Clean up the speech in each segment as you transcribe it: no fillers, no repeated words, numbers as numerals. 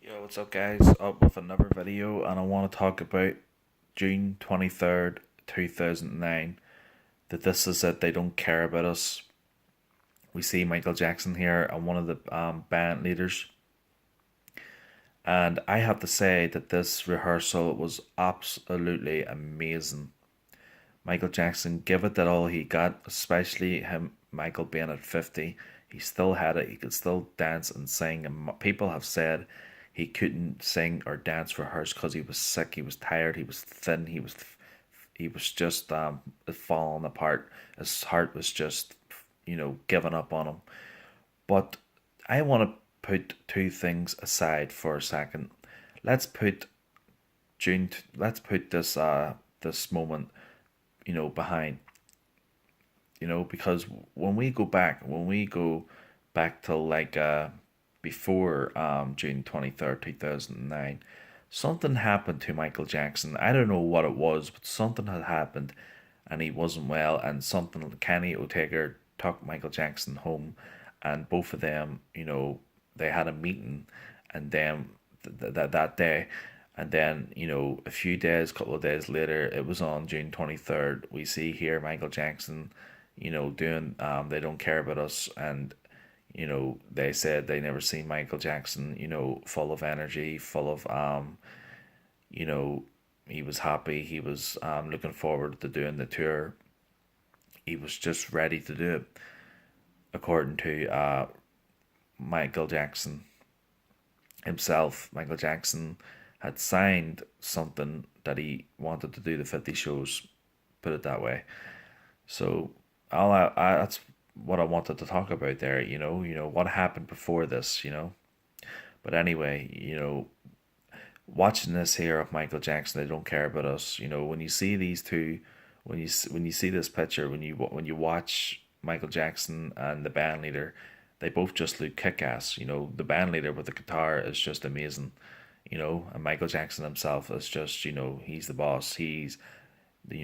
Yo, what's up, guys? Up with another video, and I want to talk about June 23rd, 2009. That this is it, they don't care about us. We see Michael Jackson here and one of the band leaders. And I have to say that this rehearsal was absolutely amazing. Michael Jackson gave it that all he got, especially him, Michael being at 50. He still had it. He could still dance and sing. And people have said he couldn't sing or dance rehearse because he was sick. He was tired. He was thin. He was just falling apart. His heart was just giving up on him. But I want to put two things aside for a second. Let's put June. Let's put this moment behind, because when we go back to like before June 23rd, 2009, something happened to Michael Jackson. I don't know what it was, but something had happened and he wasn't well, and something Kenny O'Taker took Michael Jackson home, and both of them, they had a meeting, and then that day, and then a few days, couple of days later, it was on June 23rd. We see here Michael Jackson, doing they don't care about us, and they said they never seen Michael Jackson, full of energy, full of you know, he was happy. He was looking forward to doing the tour. He was just ready to do it, according to Michael Jackson himself. Michael Jackson had signed something that he wanted to do the 50 shows, put it that way. So that's what I wanted to talk about there, what happened before this. But anyway, watching this here of Michael Jackson, they don't care about us. When you see these two, when you see this picture, when you watch Michael Jackson and the band leader, they both just look kick ass. The band leader with the guitar is just amazing. And Michael Jackson himself is just, he's the boss. He's the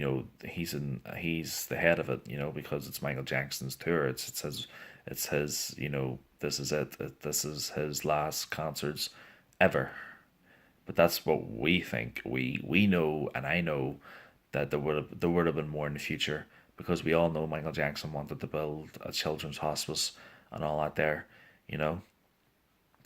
head of it. Because it's Michael Jackson's tour. It's his. This is it. This is his last concerts ever. But that's what we think. We know, and I know that there would have been more in the future, because we all know Michael Jackson wanted to build a children's hospice and all that there, you know.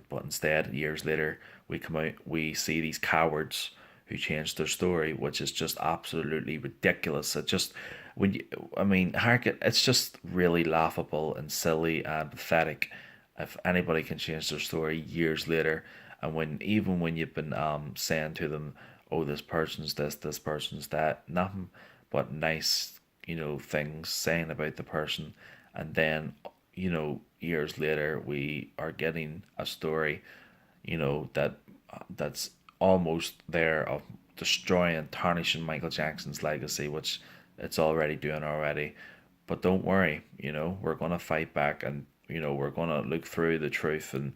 But instead, years later, we come out, we see these cowards who changed their story, which is just absolutely ridiculous. It just when you, I mean, hark it, it's just really laughable and silly and pathetic if anybody can change their story years later, and even when you've been saying to them, oh, this person's this person's that, nothing but nice, things saying about the person, and then years later we are getting a story, that's almost there of destroying, tarnishing Michael Jackson's legacy, which it's already doing already. But don't worry, we're gonna fight back, and we're gonna look through the truth, and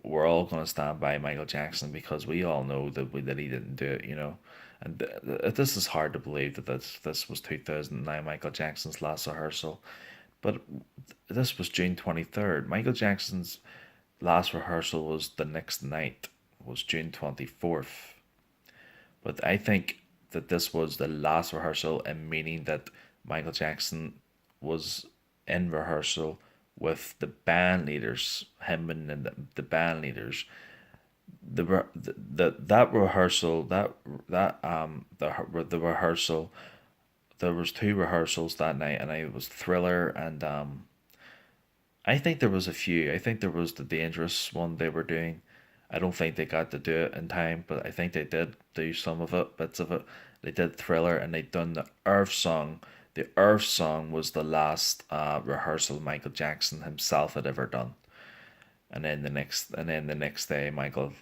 we're all gonna stand by Michael Jackson, because we all know that he didn't do it. And this is hard to believe that this was 2009, Michael Jackson's last rehearsal, but this was June 23rd. Michael Jackson's last rehearsal was the next night, was June 24th. But I think that this was the last rehearsal, and meaning that Michael Jackson was in rehearsal with the band leaders, him and the band leaders. The that rehearsal the rehearsal, there was two rehearsals that night, and it was Thriller, and I think there was a few. I think there was the Dangerous one they were doing. I don't think they got to do it in time, but I think they did do some of it, bits of it. They did Thriller, and they done the Earth song. The Earth song was the last rehearsal Michael Jackson himself had ever done. And then the next day, Michael,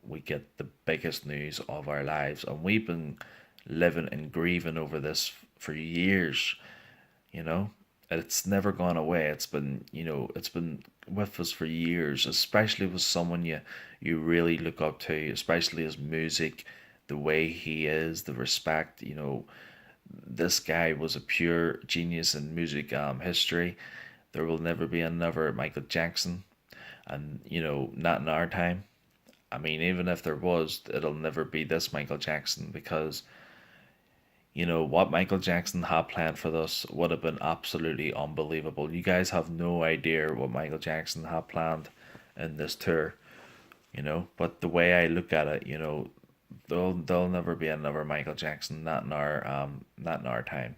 we get the biggest news of our lives, and we've been living and grieving over this for years. You know, it's never gone away. It's been with us for years, especially with someone you really look up to, especially his music, the way he is, the respect. This guy was a pure genius in music history. There will never be another Michael Jackson, and not in our time. I mean, even if there was, it'll never be this Michael Jackson because, what Michael Jackson had planned for us would have been absolutely unbelievable. You guys have no idea what Michael Jackson had planned in this tour, But the way I look at it, there'll never be another Michael Jackson, not in our time.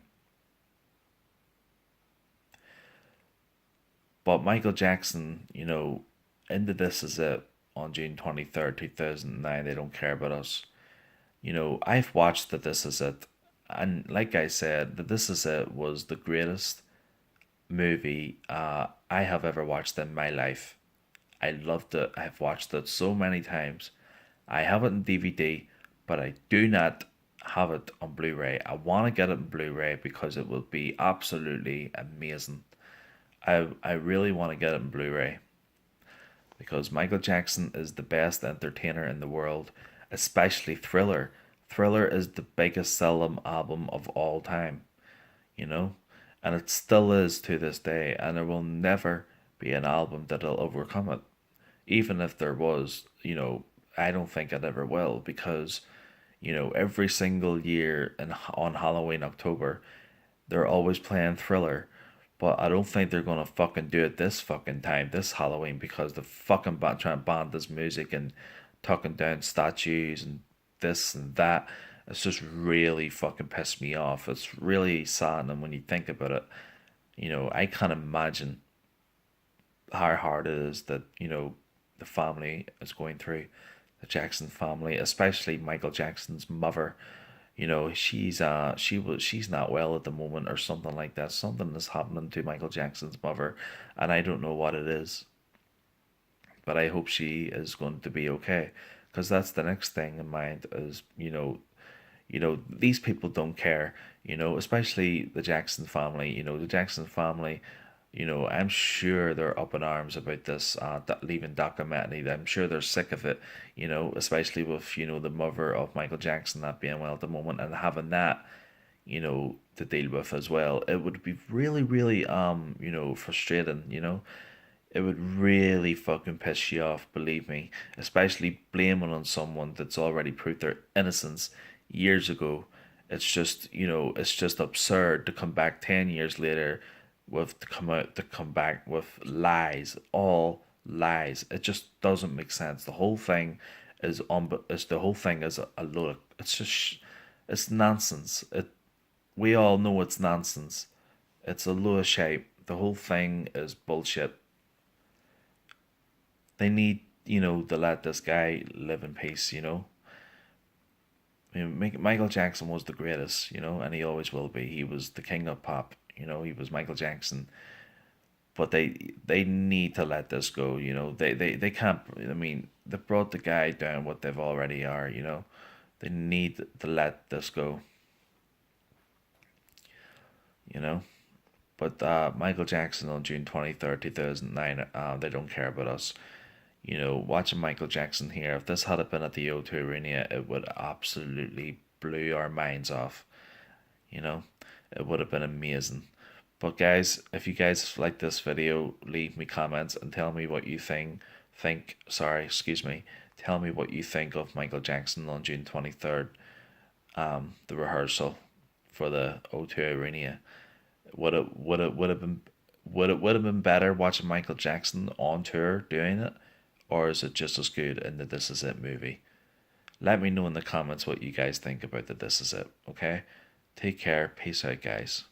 But Michael Jackson, into This Is It on June 23rd, 2009. They don't care about us. I've watched the This Is It, and like I said, the This Is It was the greatest movie I have ever watched in my life. I loved it. I've watched it so many times. I have it in DVD, but I do not have it on Blu-ray. I want to get it on Blu-ray because it will be absolutely amazing. I really want to get it on Blu-ray because Michael Jackson is the best entertainer in the world, especially Thriller. Thriller is the biggest selling album of all time, you know? And it still is to this day, and there will never be an album that'll overcome it. Even if there was, I don't think it ever will because, every single year on Halloween, October, they're always playing Thriller. But I don't think they're gonna fucking do it this fucking time, this Halloween, because the fucking band trying to ban this music and tucking down statues and this and that. It's just really fucking pissed me off. It's really sad, and when you think about it, I can't imagine how hard it is that the family is going through, the Jackson family, especially Michael Jackson's mother. She's not well at the moment or something like that. Something is happening to Michael Jackson's mother, and I don't know what it is. But I hope she is going to be okay, because that's the next thing in mind is these people don't care, especially the Jackson family. The Jackson family, I'm sure they're up in arms about this leaving documentary. I'm sure they're sick of it, especially with, the mother of Michael Jackson not being well at the moment and having that, to deal with as well. It would be really, really, frustrating, It would really fucking piss you off, believe me, especially blaming on someone that's already proved their innocence years ago. It's just absurd to come back 10 years later to come back with lies, all lies. It just doesn't make sense. The whole thing is a load of, it's nonsense. We all know it's nonsense. It's a load of shit. The whole thing is bullshit. They need, to let this guy live in peace, I mean, Michael Jackson was the greatest, and he always will be. He was the king of pop, he was Michael Jackson. But they need to let this go, They can't, I mean, they brought the guy down what they've already are, They need to let this go, you know. But Michael Jackson on June 23rd, 2009, they don't care about us. Watching Michael Jackson here, if this had been at the O2 Arena, it would absolutely blew our minds off. You know, it would have been amazing. But guys, if you guys like this video, leave me comments and tell me what you sorry, excuse me. Tell me what you think of Michael Jackson on June 23rd, the rehearsal for the O2 Arena. Would have been better watching Michael Jackson on tour doing it, or is it just as good in the This Is It movie? Let me know in the comments what you guys think about the This Is It. Okay, take care. Peace out, guys.